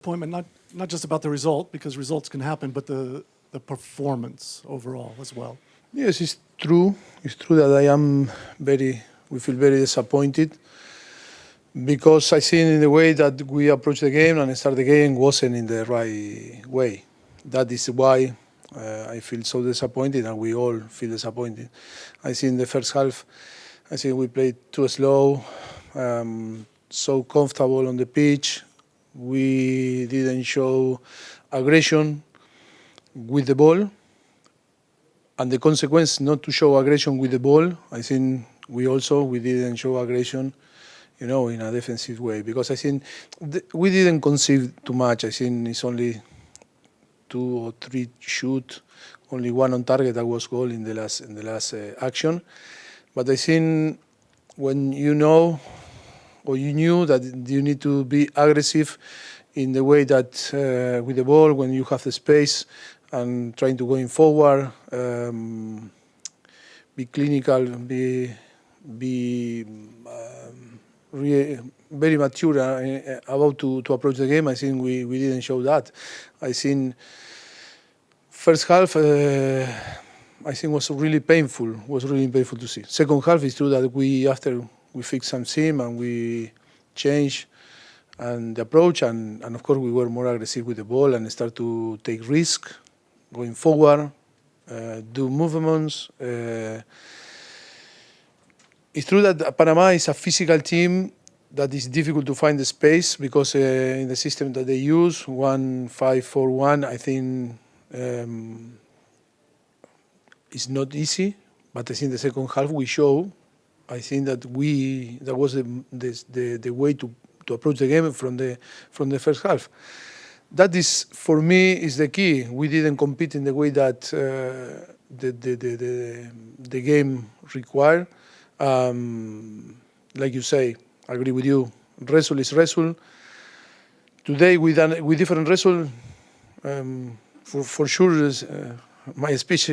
Appointment, not just about the result, because results can happen, but the performance overall as well. Yes, it's true. It's true that we feel very disappointed because I think in the way that we approach the game and start the game wasn't in the right way. That is why I feel so disappointed, and we all feel disappointed. I think in the first half, I think we played too slow, so comfortable on the pitch. We didn't show aggression with the ball, and the consequence not to show aggression with the ball, I think we didn't show aggression, in a defensive way, because I think we didn't concede too much. I think it's only 2 or 3 shoot, only 1 on target that was goal in the last action. But I think when you knew that you need to be aggressive in the way that with the ball, when you have the space and trying to going forward, be clinical, be very mature about to approach the game. I think we didn't show that. I think first half I think was really painful to see. Second half is true that after we fixed some team and we changed and the approach, and of course we were more aggressive with the ball and start to take risk going forward, do movements. It's true that Panama is a physical team that is difficult to find the space because in the system that they use, 1-5-4-1, I think it's not easy. But I think the second half we show, I think that was the way to approach the game from the first half. That is, for me, is the key. We didn't compete in the way that the game required. Like you say, I agree with you. Result is result. Today with different result, for sure, my speech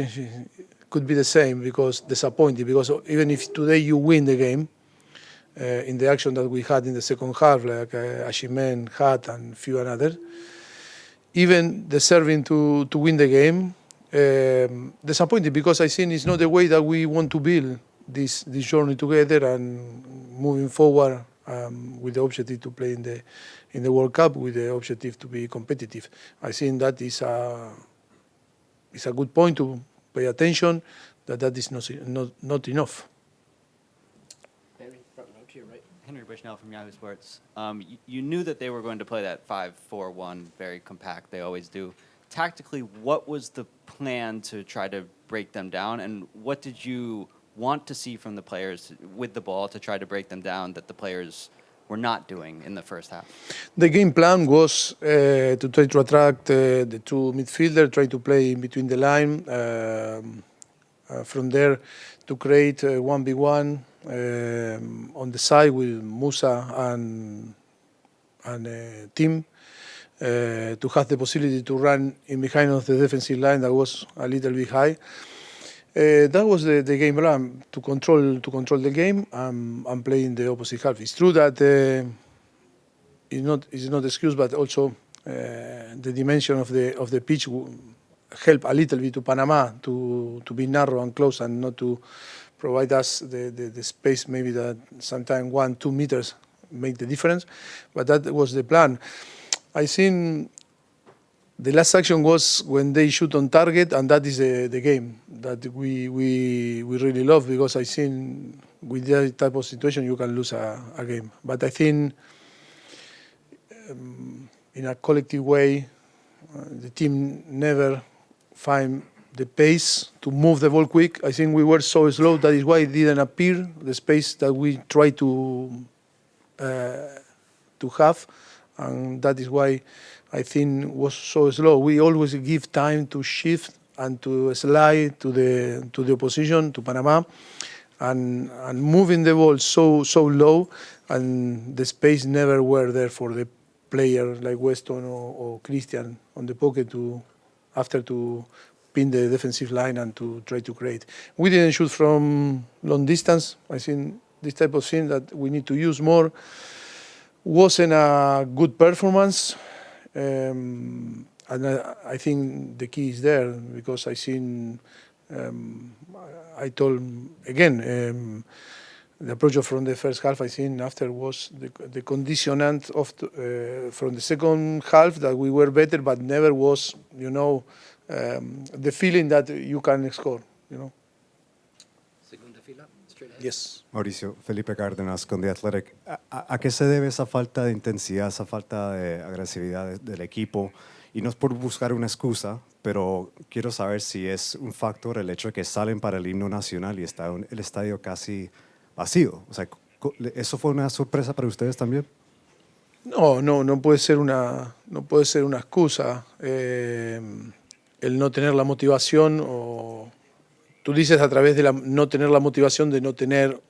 could be the same, because disappointed. Because even if today you win the game, in the action that we had in the second half, like Ashimen had and few another, even deserving to win the game, disappointed, because I think it's not the way that we want to build this journey together and moving forward with the objective to play in the World Cup, with the objective to be competitive. I think that is a good point to pay attention. That is not enough. Henry Bushnell from Yahoo Sports. You knew that they were going to play that 5-4-1, very compact. They always do. Tactically, what was the plan to try to break them down, and what did you want to see from the players with the ball to try to break them down that the players were not doing in the first half? The game plan was to try to attract the 2 midfielders, try to play in between the line, from there to create 1v1 on the side with Musa and Tim, to have the possibility to run in behind of the defensive line that was a little bit high. That was the game plan, to control the game and play in the opposite half. It's true that it's not excuse, but also the dimension of the pitch help a little bit to Panama to be narrow and close, and not to provide us the space maybe that sometimes 1-2 meters make the difference. But that was the plan. I think the last action was when they shoot on target, and that is the game that we really love, because I think with that type of situation you can lose a game. But I think in a collective way, the team never find the pace to move the ball quick. I think we were so slow, that is why it didn't appear the space that we try to have, and that is why I think was so slow. We always give time to shift and to slide to the opposition, to Panama, and moving the ball so low, and the space never were there for the player like Weston or Christian on the pocket to pin the defensive line and to try to create. We didn't shoot from long distance. I think this type of thing that we need to use more. Wasn't a good performance. And I think the key is there because I seen. I told again. The approach from the first half, I think, after was the conditionant of from the second half that we were better, but never was, the feeling that you can score, Segunda fila, straight ahead. Yes. Mauricio, Felipe Cárdenas con The Athletic. ¿A qué se debe esa falta de intensidad, esa falta de agresividad del equipo? Y no es por buscar una excusa, pero quiero saber si es un factor el hecho de que salen para el himno nacional y está el estadio casi vacío. O sea, ¿eso fue una sorpresa para ustedes también? No puede ser una excusa el no tener la motivación o tú dices a través de no tener la motivación de no tener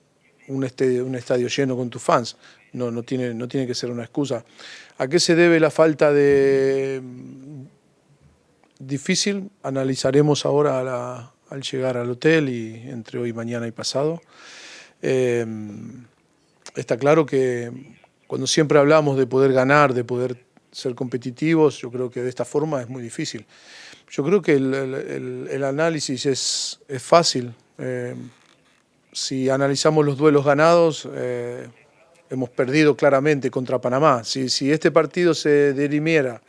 un estadio lleno con tus fans. No tiene que ser una excusa. ¿A qué se debe la falta de difícil? Analizaremos ahora al llegar al hotel y entre hoy, mañana y pasado. Está claro que cuando siempre hablamos de poder ganar, de poder ser competitivos, yo creo que de esta forma es muy difícil. Yo creo que el análisis es fácil. Si analizamos los duelos ganados, hemos perdido claramente contra Panamá. Si este partido se dirimiera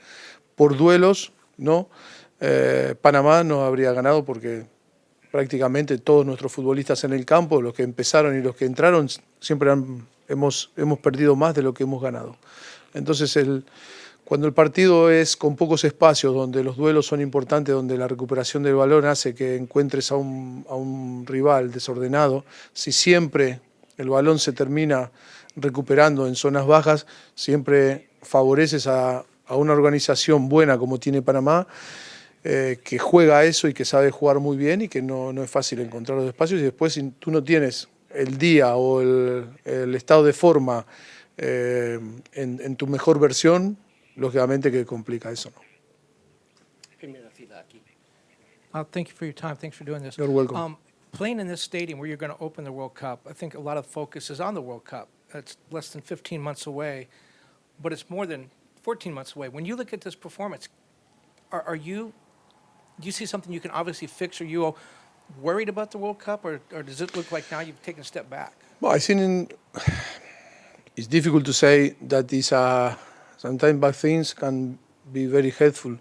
por duelos, Panamá no habría ganado porque prácticamente todos nuestros futbolistas en el campo, los que empezaron y los que entraron, siempre hemos perdido más de lo que hemos ganado. Entonces, cuando el partido es con pocos espacios, donde los duelos son importantes, donde la recuperación del balón hace que encuentres a un rival desordenado, si siempre el balón se termina recuperando en zonas bajas, siempre favoreces a una organización buena como tiene Panamá, que juega a eso y que sabe jugar muy bien y que no es fácil encontrar los espacios. Y después, si tú no tienes el día o el estado de forma en tu mejor versión, lógicamente que complica eso, ¿no? Primera fila aquí. Thank you for your time. Thanks for doing this. You're welcome. Playing in this stadium where you're going to open the World Cup, I think a lot of focus is on the World Cup. It's less than 15 months away, but it's more than 14 months away. When you look at this performance, do you see something you can obviously fix? Are you worried about the World Cup, or does it look like now you've taken a step back? Well, I think it's difficult to say that sometimes bad things can be very helpful.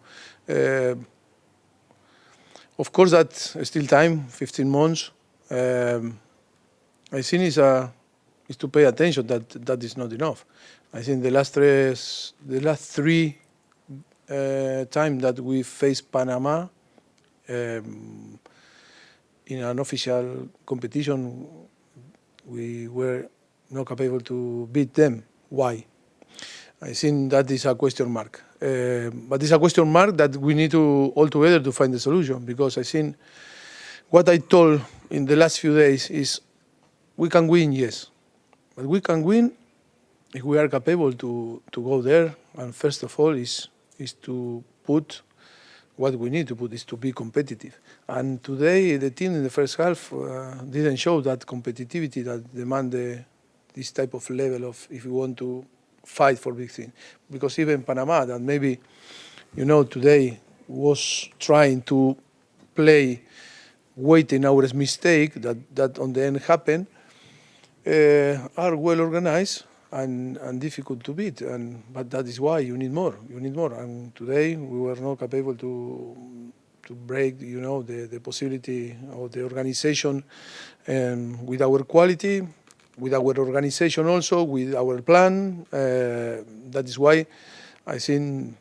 Of course, that's still time, 15 months. I think is to pay attention that is not enough. I think the last three times that we faced Panama in an official competition, we were not capable to beat them. Why? I think that is a question mark. But it's a question mark that we need to all together to find the solution, because I think what I told in the last few days is we can win, yes, but we can win if we are capable to go there. And first of all is to put what we need to put is to be competitive. And today the team in the first half didn't show that competitivity that demand this type of level of if you want to fight for big things. Because even Panama, that maybe, today was trying to play, waiting our mistake that on the end happened, are well organized and difficult to beat. But that is why you need more. And today we were not capable to break, the possibility of the organization with our quality, with our organization also, with our plan. That is why I think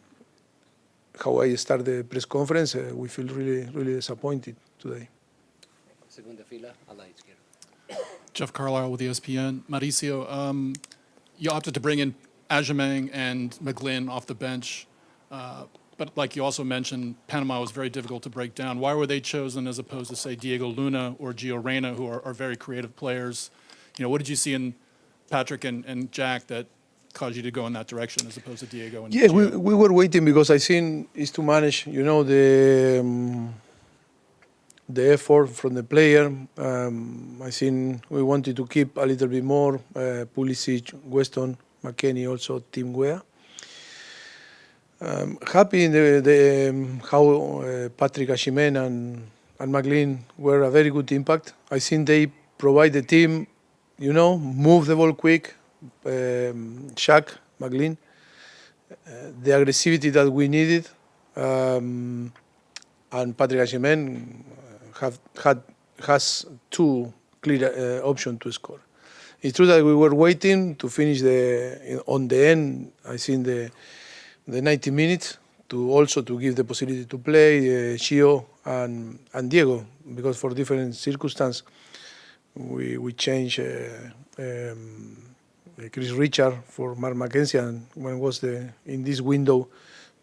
how I start the press conference, we feel really, really disappointed today. Segunda fila, a la izquierda. Jeff Carlisle with ESPN. Mauricio, you opted to bring in Ajamang and McGlynn off the bench, but like you also mentioned, Panama was very difficult to break down. Why were they chosen as opposed to, say, Diego Luna or Gio Reyna, who are very creative players? What did you see in Patrick and Jack that caused you to go in that direction as opposed to Diego and Yes, Gio? we were waiting because I think it's to manage, the effort from the player. I think we wanted to keep a little bit more Pulisic, Weston, McKennie, also Team Wea. Happy in how Patrick Ashimen and McLean were a very good impact. I think they provide the team, move the ball quick. Shaq, McLean, the aggressivity that we needed, and Patrick Ashimen has two clear options to score. It's true that we were waiting to finish on the end. I think the 90 minutes to give the possibility to play Gio and Diego, because for different circumstances we changed Chris Richard for Mark Mackenzie, and when was in this window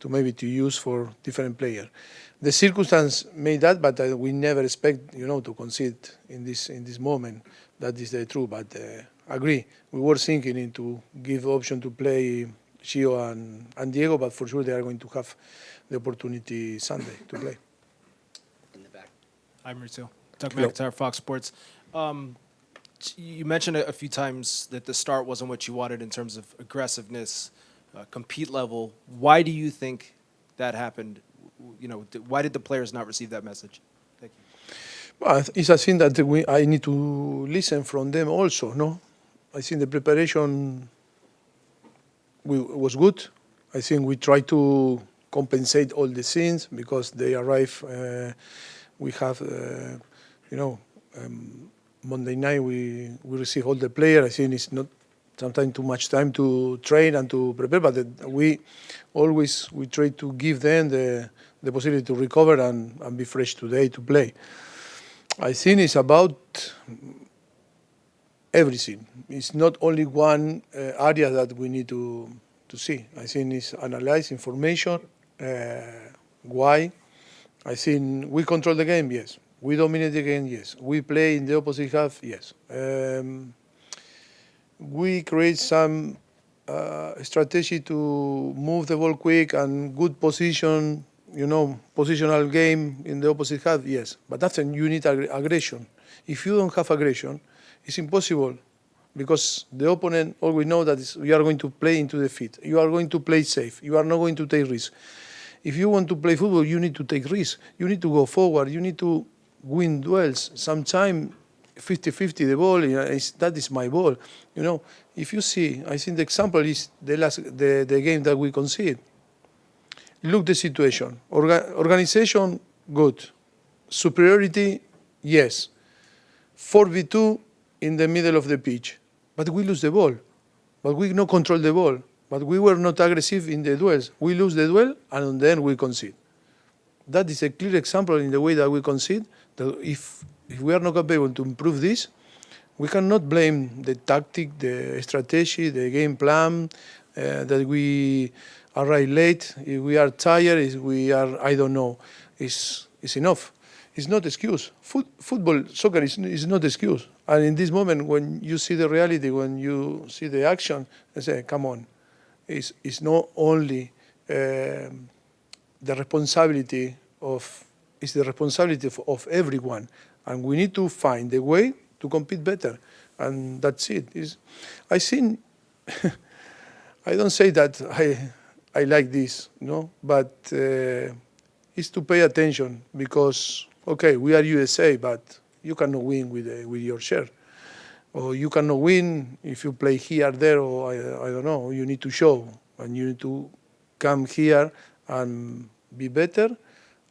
to use for different players. The circumstance made that, but we never expect to concede in this moment. That is the truth. But agree, we were thinking to give option to play Gio and Diego, but for sure they are going to have the opportunity Sunday to play. In the back. Hi, Mauricio. Doug Hello. McIntyre, Fox Sports. You mentioned a few times that the start wasn't what you wanted in terms of aggressiveness, compete level. Why do you think that happened? Why did the players not receive that message? Thank you. Well, it's a thing that I need to listen from them also, no? I think the preparation was good. I think we try to compensate all the things because they arrive. We have, Monday night we receive all the players. I think it's not sometimes too much time to train and to prepare, but we try to give them the possibility to recover and be fresh today to play. I think it's about everything. It's not only one area that we need to see. I think it's analyze information, why. I think we control the game, yes. We dominate the game, yes. We play in the opposite half, yes. We create some strategy to move the ball quick and good position, positional game in the opposite half, yes. But that's you need aggression. If you don't have aggression, it's impossible because the opponent always know that you are going to play into the feet. You are going to play safe. You are not going to take risks. If you want to play football, you need to take risks. You need to go forward. You need to win duels. Sometimes 50-50 the ball, that is my ball. If you see, I think the example is the game that we concede. Look the situation. Organization, good. Superiority, yes. 4v2 in the middle of the pitch. But we lose the ball. But we no control the ball. But we were not aggressive in the duels. We lose the duel and then we concede. That is a clear example in the way that we concede. That if we are not able to improve this, we cannot blame the tactic, the strategy, the game plan, that we arrive late, if we are tired, if we are, I don't know, it's enough. It's not excuse. Football, soccer is not excuse. And in this moment, when you see the reality, when you see the action, I say, come on. It's not only the responsibility of everyone. And we need to find a way to compete better. And that's it. I think, I don't say that I like this, but it's to pay attention because, okay, we are USA, but you cannot win with your share. Or you cannot win if you play here, there, or I don't know. You need to show, and you need to come here and be better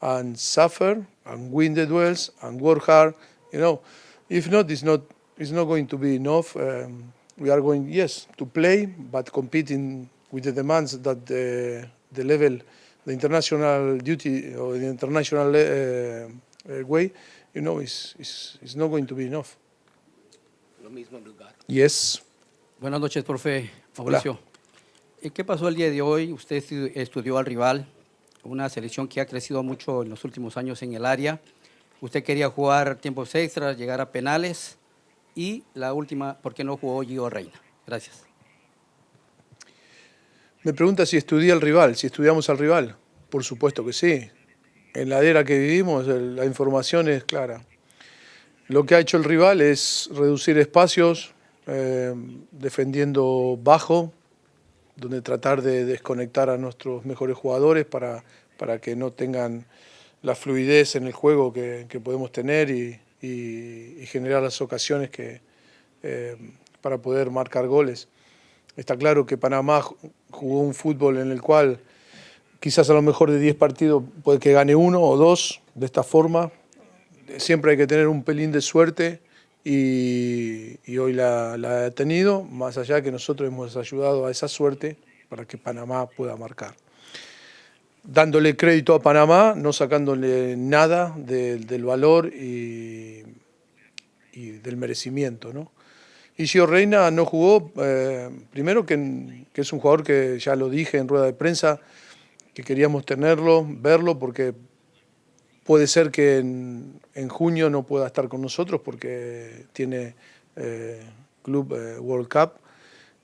and suffer and win the duels and work hard. If not, it's not going to be enough. We are going, yes, to play, but competing with the demands that the level, the international duty or the international way, is not going to be enough. Lo mismo lugar. Yes. Buenas noches, profe Mauricio. ¿Qué pasó el día de hoy? Usted estudió al rival, una selección que ha crecido mucho en los últimos años en el área. Usted quería jugar tiempos extras, llegar a penales. Y la última, ¿por qué no jugó Gio Reina? Gracias. Me pregunta si estudié al rival, si estudiamos al rival. Por supuesto que sí. En la era que vivimos, la información es clara. Lo que ha hecho el rival es reducir espacios, defendiendo bajo, donde tratar de desconectar a nuestros mejores jugadores para que no tengan la fluidez en el juego que podemos tener y generar las ocasiones para poder marcar goles. Está claro que Panamá jugó un fútbol en el cual quizás a lo mejor de 10 partidos puede que gane 1 o 2 de esta forma. Siempre hay que tener un pelín de suerte y hoy la ha tenido, más allá que nosotros hemos ayudado a esa suerte para que Panamá pueda marcar. Dándole crédito a Panamá, no sacándole nada del valor y del merecimiento, ¿no? Y Gio Reyna no jugó, primero que es un jugador que ya lo dije en rueda de prensa, que queríamos tenerlo, verlo, porque puede ser que en junio no pueda estar con nosotros porque tiene Club World Cup,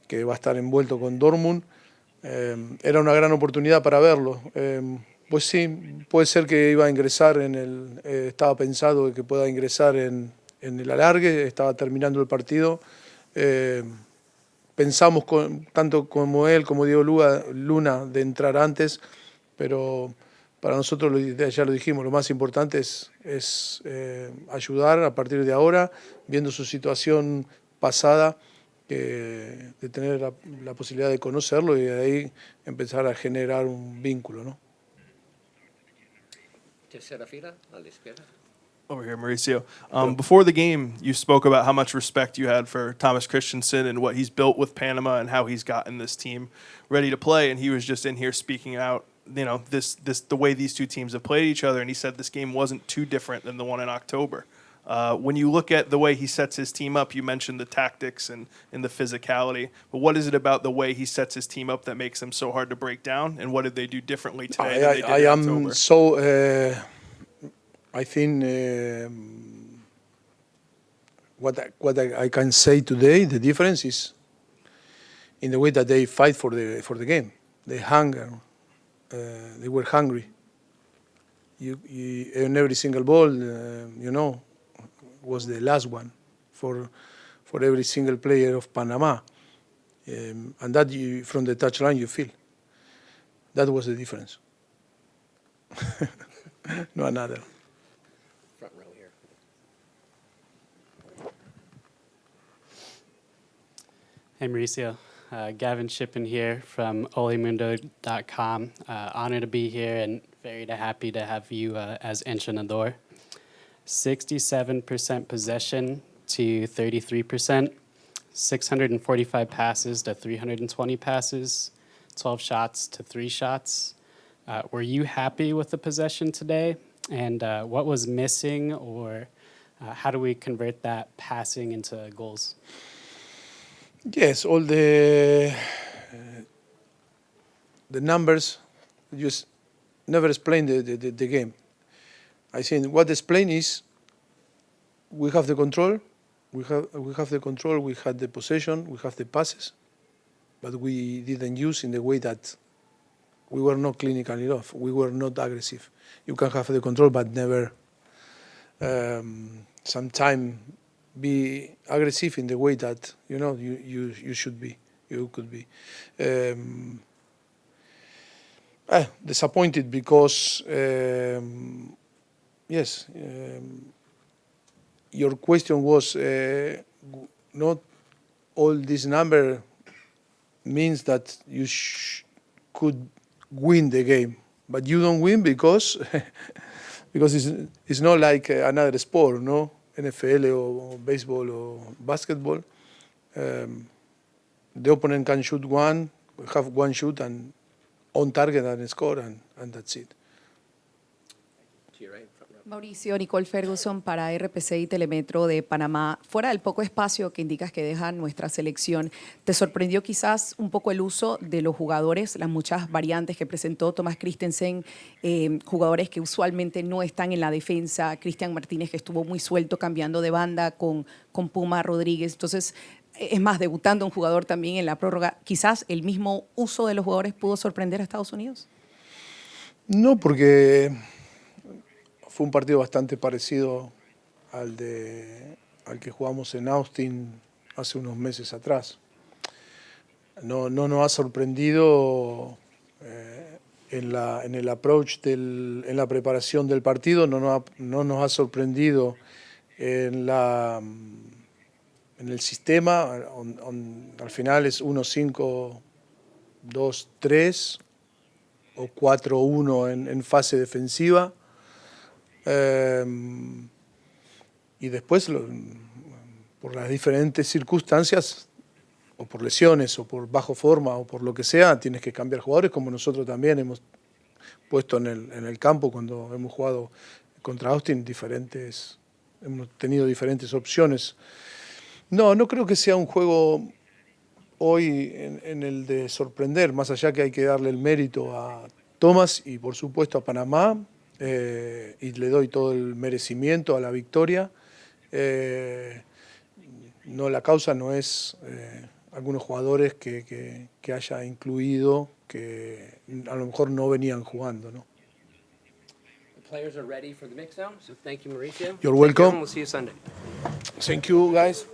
que va a estar envuelto con Dortmund. Era una gran oportunidad para verlo. Pues sí, puede ser que iba a ingresar estaba pensado que pueda ingresar en el alargue, estaba terminando el partido. Pensamos tanto como él como Diego Luna de entrar antes, pero para nosotros, ya lo dijimos, lo más importante es ayudar a partir de ahora, viendo su situación pasada, de tener la posibilidad de conocerlo y de ahí empezar a generar un vínculo, ¿no? Tercera fila, a la izquierda. Over here, Mauricio. Before the game, you spoke about how much respect you had for Thomas Christensen and what he's built with Panama and how he's gotten this team ready to play. And he was just in here speaking out, you know, the way these two teams have played each other. And he said this game wasn't too different than the one in October. When you look at the way he sets his team up, you mentioned the tactics and the physicality. But what is it about the way he sets his team up that makes them so hard to break down? And what did they do differently today than they did in October? I think what I can say today, the difference is in the way that they fight for the game. They hunger. They were hungry. In every single ball, was the last one for every single player of Panama, and that from the touchline you feel. That was the difference. No another. Front row here. Hey Mauricio, Gavin Shippen here from olemundo.com. Honored to be here and very happy to have you as entrenador. 67% possession to 33%, 645 passes to 320 passes, 12 shots to 3 shots. Were you happy with the possession today? And what was missing, or how do we convert that passing into goals? Yes, all the numbers just never explain the game. I think what explain is we have the control, we have the control, we had the possession, we have the passes, but we didn't use in the way that we were not clinical enough. We were not aggressive. You can have the control, but never sometimes be aggressive in the way that you should be, you could be. Disappointed because yes, your question was not all this number means that you could win the game, but you don't win because it's not like another sport, no? NFL or baseball or basketball. The opponent can shoot have one shoot and on target and score, and that's it. To your right, front row. Mauricio, Nicole Ferguson para RPC y Telemetro de Panamá. Fuera del poco espacio que indicas que deja nuestra selección, ¿te sorprendió quizás un poco el uso de los jugadores, las muchas variantes que presentó Thomas Christensen, jugadores que usualmente no están en la defensa, Cristian Martínez que estuvo muy suelto cambiando de banda con Puma Rodríguez? Entonces, es más, debutando un jugador también en la prórroga, ¿quizás el mismo uso de los jugadores pudo sorprender a Estados Unidos? No, porque fue un partido bastante parecido al que jugamos en Austin hace unos meses atrás. no nos ha sorprendido en el approach, en la preparación del partido, no nos ha sorprendido en el sistema. Al final es 1-5-2-3 o 4-1 en fase defensiva. Y después, por las diferentes circunstancias, o por lesiones, o por bajo forma, o por lo que sea, tienes que cambiar jugadores, como nosotros también hemos puesto en el campo cuando hemos jugado contra Austin, hemos tenido diferentes opciones. No creo que sea un juego hoy en el de sorprender, más allá que hay que darle el mérito a Thomas y por supuesto a Panamá, y le doy todo el merecimiento a la victoria. La causa no es algunos jugadores que haya incluido que a lo mejor no venían jugando, ¿no? The players are ready for the mix now, so thank you, Mauricio. You're Take care, welcome. and we'll see you Sunday. Thank you, guys.